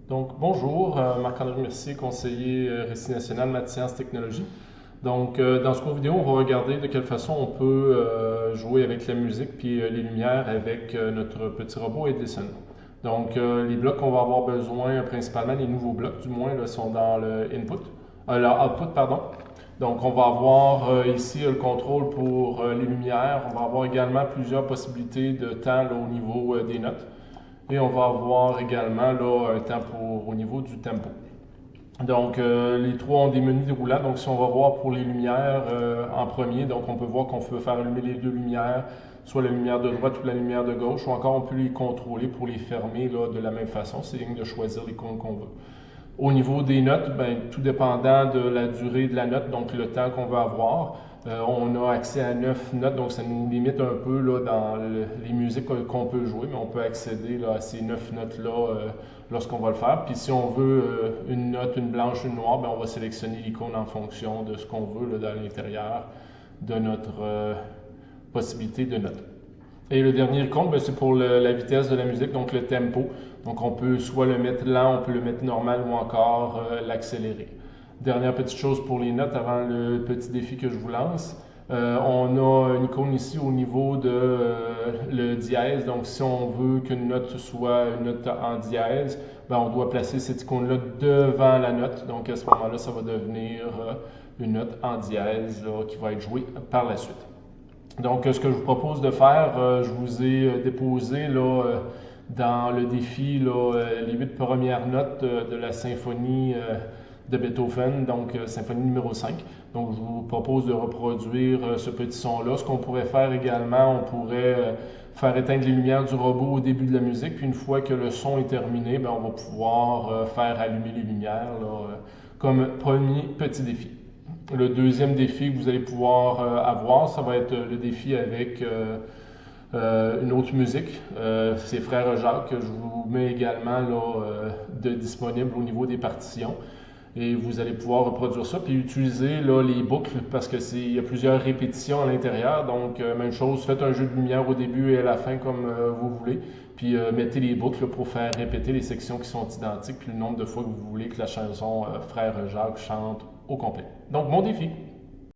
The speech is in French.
Donc, bonjour, Marc-André Mercier, conseiller Récit national, maths, sciences, technologie. Donc, dans ce cours vidéo, on va regarder de quelle façon on peut jouer avec la musique puis les lumières avec notre petit robot Edison. Donc, les blocs qu'on va avoir besoin, principalement les nouveaux blocs, du moins, là, sont dans le input, le output, pardon. Donc, on va avoir ici le contrôle pour les lumières. On va avoir également plusieurs possibilités de temps là, au niveau des notes. Et on va avoir également là, un temps au niveau du tempo. Donc, les trois ont des menus déroulants. Donc, si on va voir pour les lumières en premier, donc on peut voir qu'on peut faire allumer les deux lumières, soit la lumière de droite ou la lumière de gauche, ou encore on peut les contrôler pour les fermer là, de la même façon. C'est rien de choisir l'icône qu'on veut. Au niveau des notes, ben, tout dépendant de la durée de la note, donc le temps qu'on va avoir, on a accès à 9 notes, donc ça nous limite un peu là, dans les musiques qu'on peut jouer, mais on peut accéder là, à ces 9 notes-là lorsqu'on va le faire. Puis si on veut une note, une blanche, une noire, ben, on va sélectionner l'icône en fonction de ce qu'on veut là, dans l'intérieur de notre possibilité de note. Et le dernier compte, ben, c'est pour la vitesse de la musique, donc le tempo. Donc on peut soit le mettre lent, on peut le mettre normal ou encore l'accélérer. Dernière petite chose pour les notes avant le petit défi que je vous lance. On a une icône ici au niveau de le dièse. Donc si on veut qu'une note soit une note en dièse, ben, on doit placer cette icône-là devant la note. Donc à ce moment-là, ça va devenir une note en dièse là, qui va être jouée par la suite. Donc, ce que je vous propose de faire, je vous ai déposé là, dans le défi là, les 8 premières notes de la symphonie de Beethoven, donc symphonie numéro 5. Donc, je vous propose de reproduire ce petit son-là. Ce qu'on pourrait faire également, on pourrait faire éteindre les lumières du robot au début de la musique, puis une fois que le son est terminé, ben, on va pouvoir faire allumer les lumières là, comme premier petit défi. Le deuxième défi que vous allez pouvoir avoir, ça va être le défi avec une autre musique. C'est Frère Jacques que je vous mets également là, disponible au niveau des partitions. Et vous allez pouvoir reproduire ça, puis utiliser là, les boucles parce il y a plusieurs répétitions à l'intérieur. Donc, même chose, faites un jeu de lumière au début et à la fin comme vous voulez. Puis mettez les boucles là, pour faire répéter les sections qui sont identiques, puis le nombre de fois que vous voulez que la chanson Frère Jacques chante au complet. Donc, mon défi.